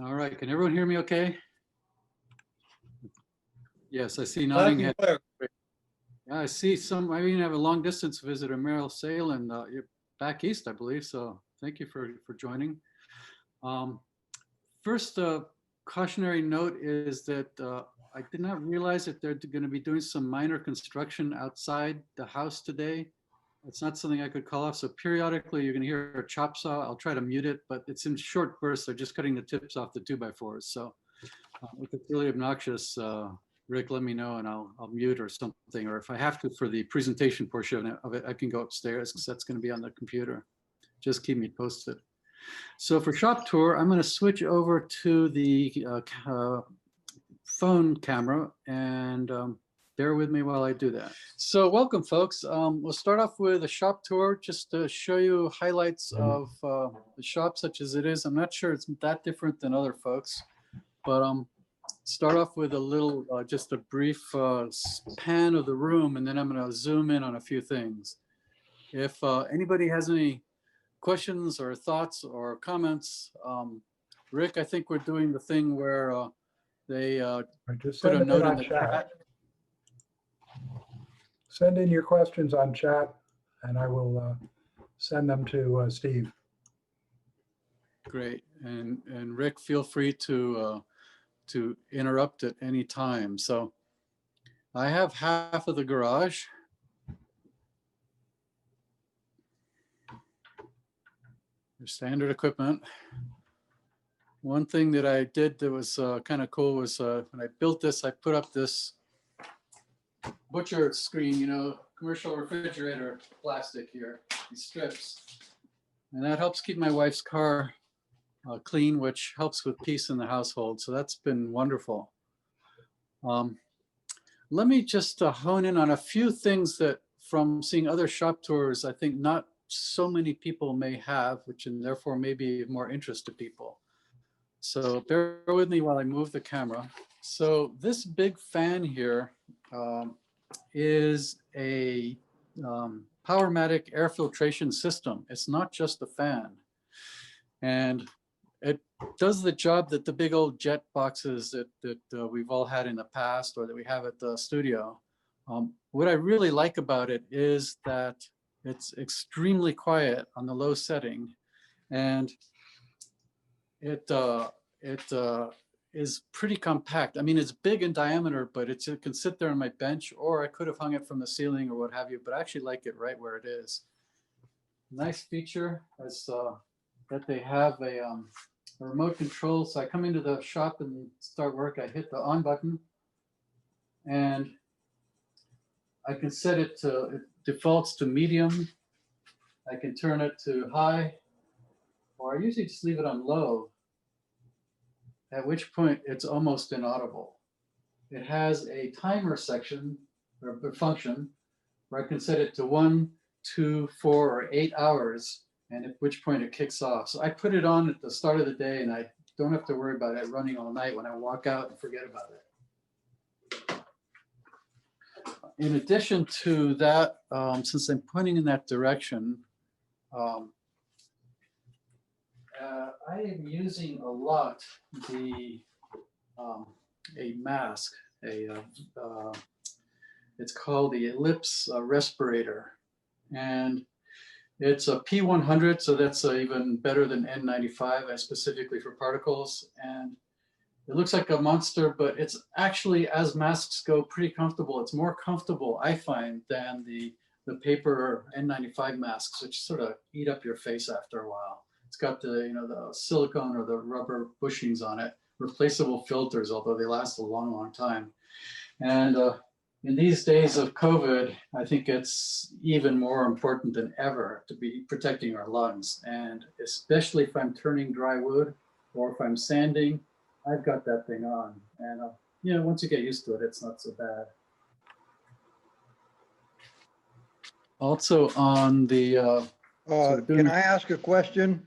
All right, can everyone hear me okay? Yes, I see Loud nodding and head. clear. Yeah, I see some, I even have a long distance visitor, Meryl Sale, and you're back east, I believe. So thank you for joining. First cautionary note is that I did not realize that they're going to be doing some minor construction outside the house today. It's not something I could call off. So periodically you're going to hear a chop saw. I'll try to mute it, but it's in short bursts. They're just cutting the tips off the 2x4s. So if it's really obnoxious, Rick, let me know and I'll mute or something. Or if I have to for the presentation portion of it, I can go upstairs because that's going to be on the computer. Just keep me posted. So for shop tour, I'm going to switch over to the phone camera and bear with me while I do that. So welcome, folks. We'll start off with a shop tour just to show you highlights of the shop such as it is. I'm not sure it's that different than other folks, but start off with a little, just a brief pan of the room, and then I'm going to zoom in on a few things. If anybody has any questions or thoughts or comments, Rick, I think we're doing the thing where they put a note in the chat. Send in your questions on chat, and I will send them to Steve. Great, and Rick, feel free to interrupt at any time. So I have half of the garage. Your standard equipment. One thing that I did that was kind of cool was when I built this, I put up this butcher screen, you know, commercial refrigerator plastic here, these strips. And that helps keep my wife's car clean, which helps with peace in the household. So that's been wonderful. Let me just hone in on a few things that from seeing other shop tours, I think not so many people may have, which and therefore may be of more interest to people. So bear with me while I move the camera. So this big fan here is a Powermatic air filtration system. It's not just a fan. And it does the job that the big old jet boxes that we've all had in the past or that we have at the studio. What I really like about it is that it's extremely quiet on the low setting, and it is pretty compact. I mean, it's big in diameter, but it can sit there on my bench, or I could have hung it from the ceiling or what have you, but I actually like it right where it is. Nice feature is that they have a remote control. So I come into the shop and start work, I hit the on button, and I can set it to, it defaults to medium. I can turn it to high, or I usually just leave it on low, at which point it's almost inaudible. It has a timer section or function where I can set it to 1, 2, 4, or 8 hours, and at which point it kicks off. So I put it on at the start of the day, and I don't have to worry about it running all night when I walk out and forget about it. In addition to that, since I'm pointing in that direction, I am using a lot the a mask, it's called the Hdss Respirator, and it's a P100, so that's even better than N95, specifically for particles. And it looks like a monster, but it's actually, as masks go, pretty comfortable. It's more comfortable, I find, than the paper N95 masks, which sort of eat up your face after a while. It's got the, you know, the silicone or the rubber bushings on it, replaceable filters, although they last a long, long time. And in these days of COVID, I think it's even more important than ever to be protecting our lungs. And especially if I'm turning dry wood or if I'm sanding, I've got that thing on. And you know, once you get used to it, it's not so bad. Also on the can I ask a question?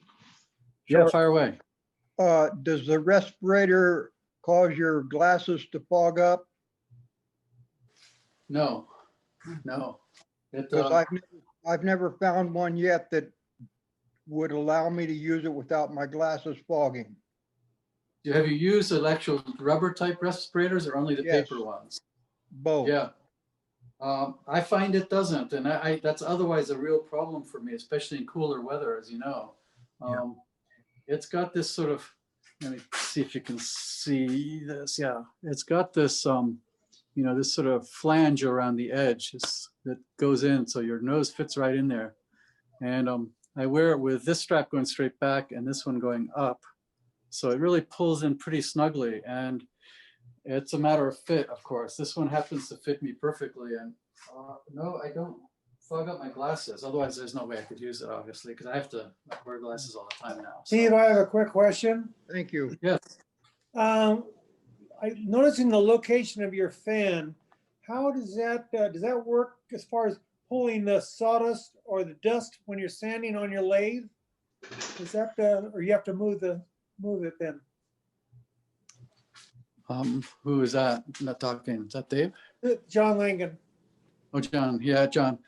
Yeah, fire away. Does the respirator cause your glasses to fog up? No, no. Because I've never found one yet that would allow me to use it without my glasses fogging. Have you used the actual rubber type respirators or only the Yes. paper ones? Both. Yeah. I find it doesn't, and that's otherwise a real problem for me, especially in cooler weather, as you know. It's got this sort of, let me see if you can see this. Yeah, it's got this, this sort of flange around the edge that goes in, so your nose fits right in there. And I wear it with this strap going straight back and this one going up, so it really pulls in pretty snugly. And it's a matter of fit, of course. This one happens to fit me perfectly. And no, I don't fog up my glasses. Otherwise, there's no way I could use it, obviously, because I have to wear glasses all the time now. So. Steve, I have a quick question. Thank you. Yes. I noticing the location of your fan. How does that work as far as pulling the sawdust or the dust when you're sanding on your lathe? Is that or you have to move it then? Who is that? I'm not talking. Is that Dave? John Langan. Oh, John. Yeah, John.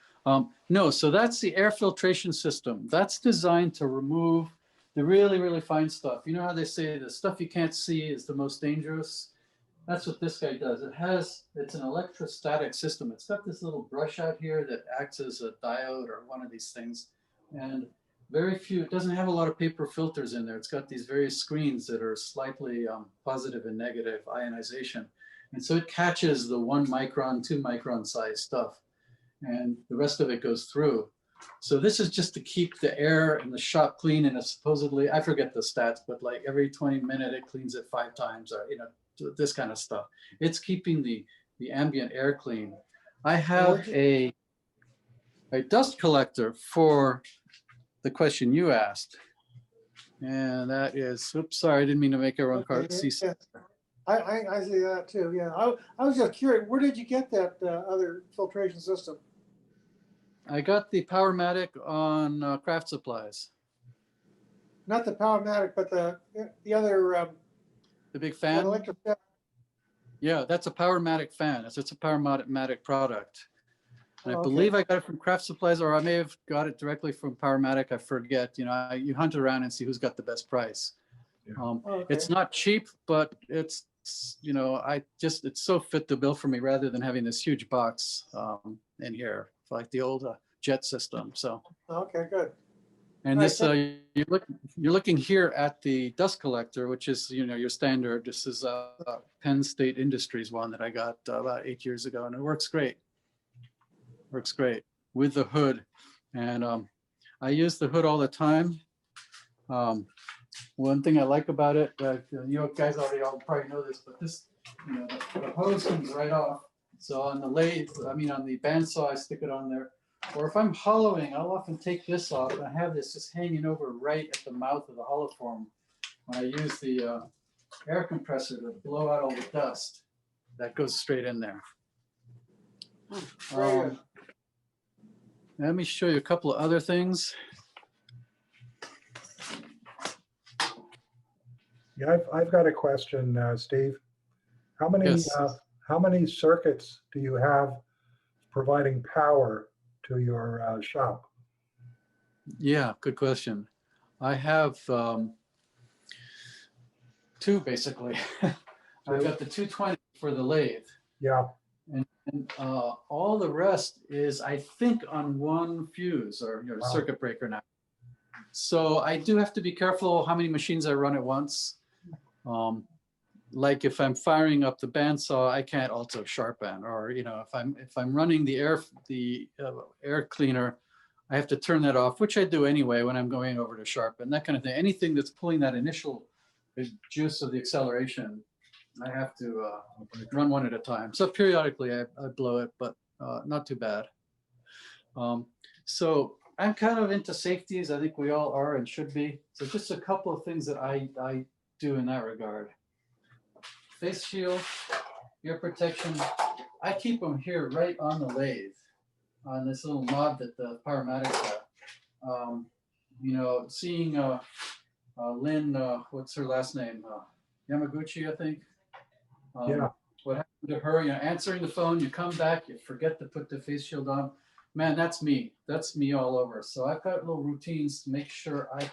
No, so that's the air filtration system. That's designed to remove the really, really fine stuff. You know how they say the stuff you can't see is the most dangerous? That's what this guy does. It's an electrostatic system. It's got this little brush out here that acts as a diode or one of these things. And it doesn't have a lot of paper filters in there. It's got these various screens that are slightly positive and negative ionization. And so it catches the 1 micron, 2 micron size stuff. And the rest of it goes through. So this is just to keep the air in the shop clean. And supposedly, I forget the stats, but like every 20 minutes, it cleans it 5 times or, this kind of stuff. It's keeping the ambient air clean. I have a dust collector for the question you asked. And that is, oops, sorry, I didn't mean to make everyone see. Yeah. I see that too. Yeah, I was just curious. Where did you get that other filtration system? I got the Powermatic on Craft Supplies. Not the Powermatic, but the other. The big fan? Electric. Yeah, that's a Powermatic fan. It's a Powermatic product. And I Okay. believe I got it from Craft Supplies, or I may have got it directly from Powermatic. I forget. You hunt around and see who's got the best price. Okay. It's not cheap, but it's it's so fit the bill for me rather than having this huge box in here, like the old jet system. So. Okay, good. And Right, this, you're looking here at the dust collector, which is, your standard. This is Penn State Industries one that I got about 8 years ago, and it works great. Works great with the hood. And I use the hood all the time. One thing I like about it, you guys all probably know this, but this, the hose comes right off. So on the lathe, on the bandsaw, I stick it on there. Or if I'm hollowing, I'll often take this off and I have this just hanging over right at the mouth of the hollow form when I use the air compressor to blow out all the dust. That goes straight in there. Very good. Let me show you a couple of other things. Yeah, I've got a question, Steve. How many circuits do you have providing power to your shop? Yeah, good question. I have 2 basically. I've got the 220 for the lathe. Yeah. And all the rest is, I think, on 1 fuse or Wow. circuit breaker now. So I do have to be careful how many machines I run at once. Like if I'm firing up the bandsaw, I can't also sharpen. Or if I'm running the air cleaner, I have to turn that off, which I do anyway when I'm going over to sharpen, that kind of thing. Anything that's pulling that initial juice of the acceleration, I have to run one at a time. So periodically I blow it, but not too bad. So I'm kind of into safeties. I think we all are and should be. So just a couple of things that I do in that regard. Face shield, ear protection. I keep them here right on the lathe, on this little knob that the Powermatic got. Seeing Lynn, what's her last name? Yamaguchi, I think. Yeah. What happened to her? Answering the phone, you come back, you forget to put the face shield on. Man, that's me. That's me all over. So I've got little routines to make sure I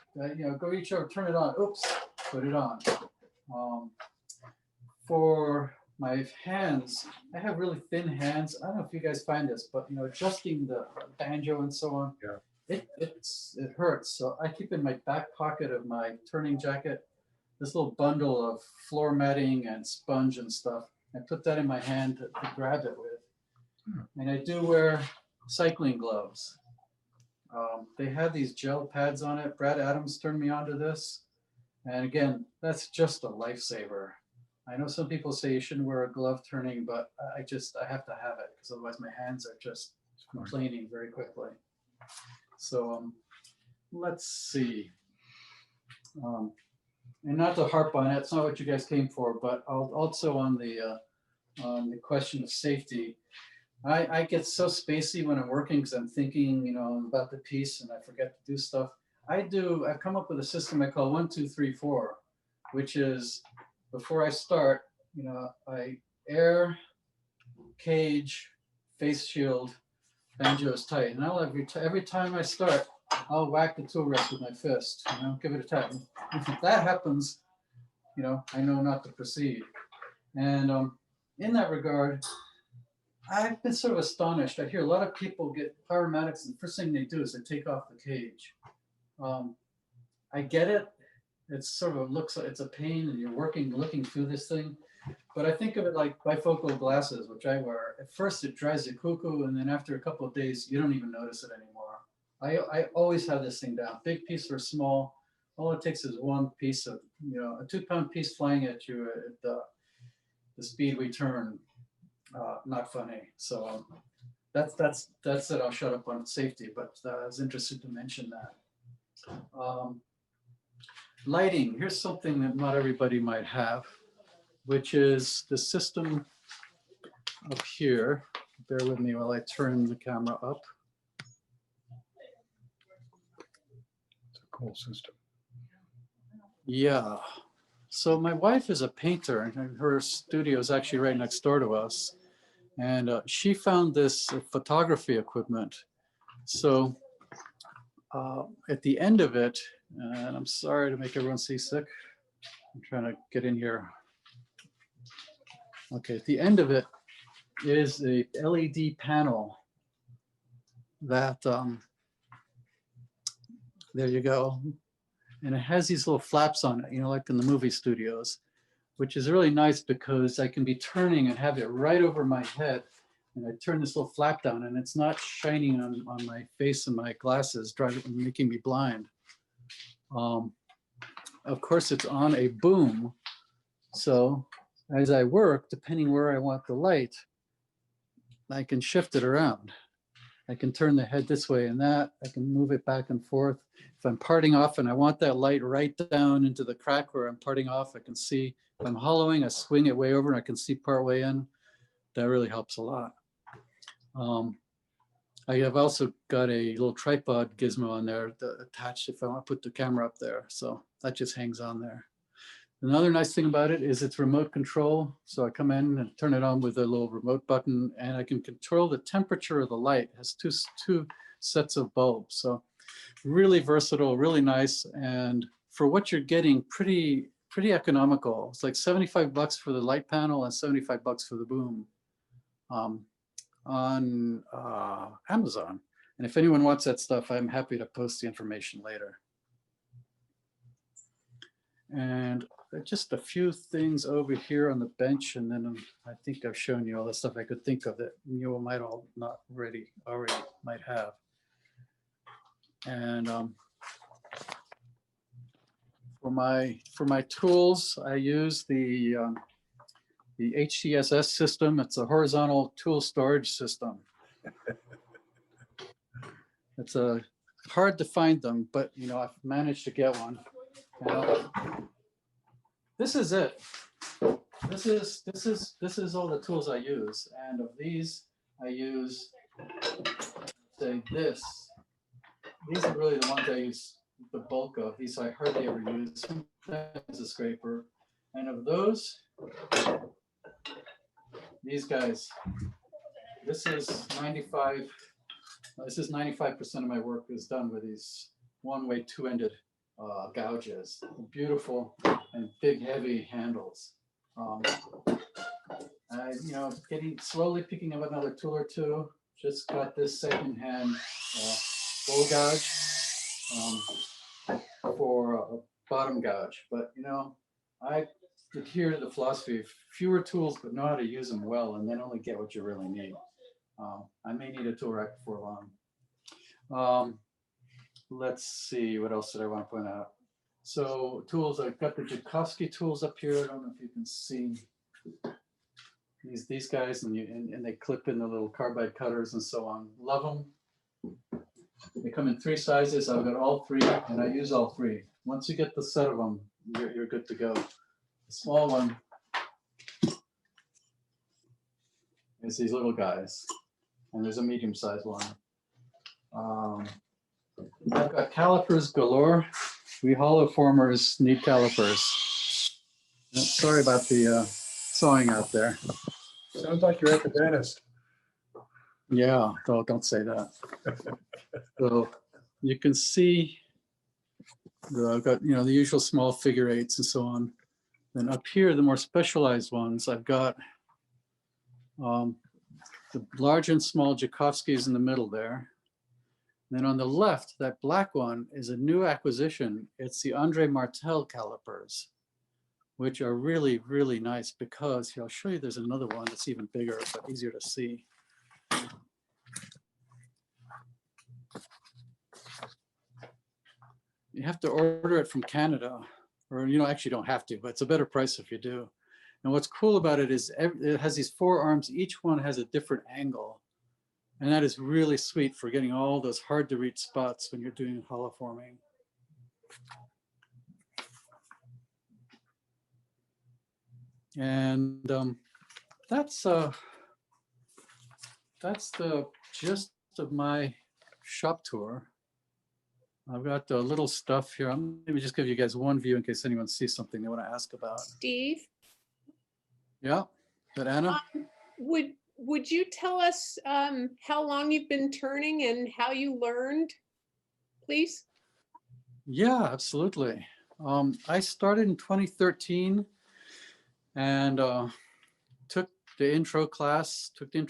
go reach over, turn it on. Oops, put it on. For my hands, I have really thin hands. I don't know if you guys find this, but you know, adjusting the banjo and so on, it hurts. So I keep in my back pocket of my turning jacket this little bundle of floor matting and sponge and stuff. I put that in my hand to grab it with. And I do wear cycling gloves. They have these gel pads on it. Brad Adams turned me onto this. And again, that's just a lifesaver. I know some people say you shouldn't wear a glove turning, but I have to have it because otherwise my hands are just complaining very quickly. So let's see. And not to harp on it, it's not what you guys came for, but also on the question of safety. I get so spacey when I'm working because I'm thinking, you know, about the piece and I forget to do stuff. I've come up with a system I call 1, 2, 3, 4, which is before I start, you know, I air, cage, face shield, banjo is tight. And every time I start, I'll whack the tool rack with my fist, you know, give it a tap. If that happens, you know, I know not to proceed. And in that regard, I've been sort of astonished. I hear a lot of people get Powermatics and the first thing they do is they take off the cage. I get it. It sort of looks like it's a pain and you're looking through this thing. But I think of it like bifocal glasses, which I wear. At first it drives you cuckoo, and then after a couple of days, you don't even notice it anymore. I always have this thing down, big piece or small. All it takes is one piece of, you know, a 2-pound piece flying at you at the speed we turn. Not funny. So that's it. I'll shut up on safety, but I was interested to mention that. Lighting. Here's something that not everybody might have, which is the system up here. Bear with me while I turn the camera up. Cool system. Yeah. So my wife is a painter, and her studio is actually right next door to us. And she found this photography equipment. So at the end of it, and I'm sorry to make everyone seasick. I'm trying to get in here. Okay, at the end of it is a LED panel that there you go. And it has these little flaps on it, you know, like in the movie studios, which is really nice because I can be turning and have it right over my head. And I turn this little flap down and it's not shining on my face and my glasses, making me blind. Of course, it's on a boom. So as I work, depending where I want the light, I can shift it around. I can turn the head this way and that. I can move it back and forth. If I'm parting off and I want that light right down into the crack where I'm parting off, I can see. If I'm hollowing, I swing it way over and I can see part way in. That really helps a lot. I have also got a little tripod gizmo on there attached if I want to put the camera up there. So that just hangs on there. Another nice thing about it is it's remote control. So I come in and turn it on with a little remote button and I can control the temperature of the light. It has two sets of bulbs. So really versatile, really nice. And for what you're getting, pretty economical. It's like $75 for the light panel and $75 for the boom on Amazon. And if anyone wants that stuff, I'm happy to post the information later. And just a few things over here on the bench, and then I think I've shown you all the stuff I could think of that you might all not already might have. And for my tools, I use the Hdss system. It's a horizontal tool storage system. It's hard to find them, but you know I've managed to get one. This is it. This is all the tools I use, and of these I use, say, this. These are really the ones I use the bulk of. These I hardly ever use. Sometimes a scraper, and of those, these guys. This is 95. This is 95% of my work is done with these one-way two-ended gouges, beautiful and big, heavy handles. Slowly picking up another tool or two. Just got this secondhand bowl gouge for a bottom gouge. But I adhere to the philosophy of fewer tools, but know how to use them well, and then only get what you really need. I may need a tool rack before long. Let's see, what else did I want to point out? So tools, I've got the Joukowsky tools up here. I don't know if you can see these guys, and they clip in the little carbide cutters and so on. Love them. They come in 3 sizes. I've got all 3, and I use all 3. Once you get the set of them, you're good to go. The small one is these little guys, and there's a medium-sized one. I've got calipers galore. We hollow formers need calipers. Sorry about the sawing out there. Sounds like you're at the dentist. Yeah, don't say that. So you can see I've got the usual small figure 8s and so on. Then up here, the more specialized ones, I've got the large and small Joukowskis in the middle there. Then on the left, that black one is a new acquisition. It's the Andre Martel calipers, which are really, really nice because here, I'll show you there's another one that's even bigger, but easier to see. You have to order it from Canada, or actually don't have to, but it's a better price if you do. And what's cool about it is it has these 4 arms. Each one has a different angle. And that is really sweet for getting all those hard to reach spots when you're doing hollow forming. And that's the gist of my shop tour. I've got a little stuff here. Let me just give you guys one view in case anyone sees something they want to ask about. Steve? Yeah, but Anna? Would you tell us how long you've been turning and how you learned, please? Yeah, absolutely. I started in 2013 and took the intro class, then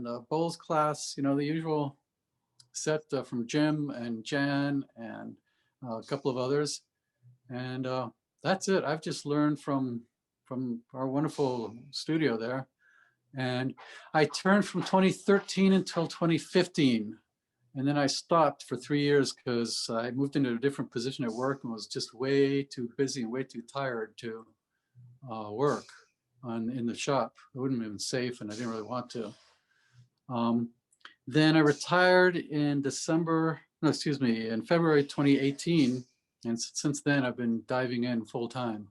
the bowls class, the usual set from Jim and Jan and a couple of others. And that's it. I've just learned from our wonderful studio there. And I turned from 2013 until 2015. And then I stopped for 3 years because I moved into a different position at work and was just way too busy and way too tired to work in the shop. It wouldn't have been safe and I didn't really want to. Then I retired in in February 2018. And since then I've been diving in full time.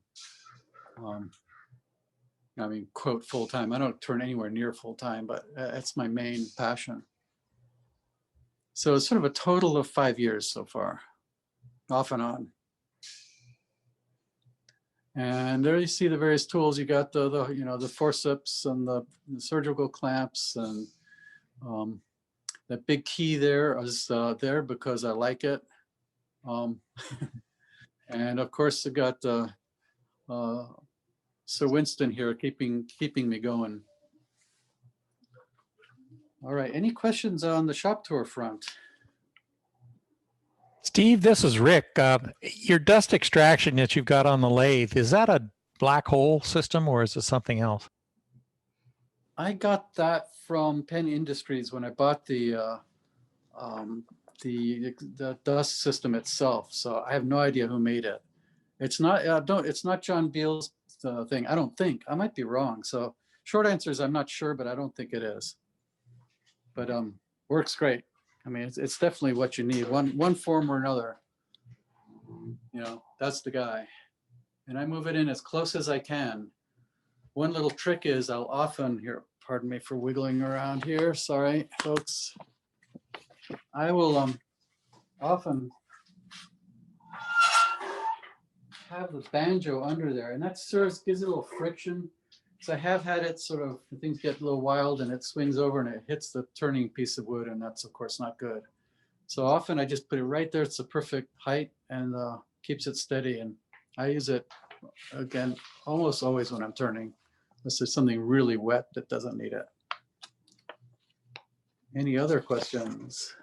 Quote full time. I don't turn anywhere near full time, but that's my main passion. So it's sort of a total of 5 years so far, off and on. And there you see the various tools. You got the forceps and the surgical clamps, and that big key there is there because I like it. And of course, I got Sir Winston here keeping me going. All right, any questions on the shop tour front? Steve, this is Rick. Your dust extraction that you've got on the lathe, is that a black hole system or is it something else? I got that from Penn Industries when I bought the dust system itself. So I have no idea who made it. It's not. It's not John Beal's thing. I don't think. I might be wrong. So short answer is I'm not sure, but I don't think it is. But works great. I mean, it's definitely what you need. One form or another. That's the guy. And I move it in as close as I can. One little trick is I'll often here. Pardon me for wiggling around here. Sorry, folks. I will often have the banjo under there, and that gives it a little friction. So I have had it things get a little wild and it swings over and it hits the turning piece of wood, and that's of course not good. So often I just put it right there. It's the perfect height and keeps it steady. And I use it, again, almost always when I'm turning, unless there's something really wet that doesn't need it. Any other questions?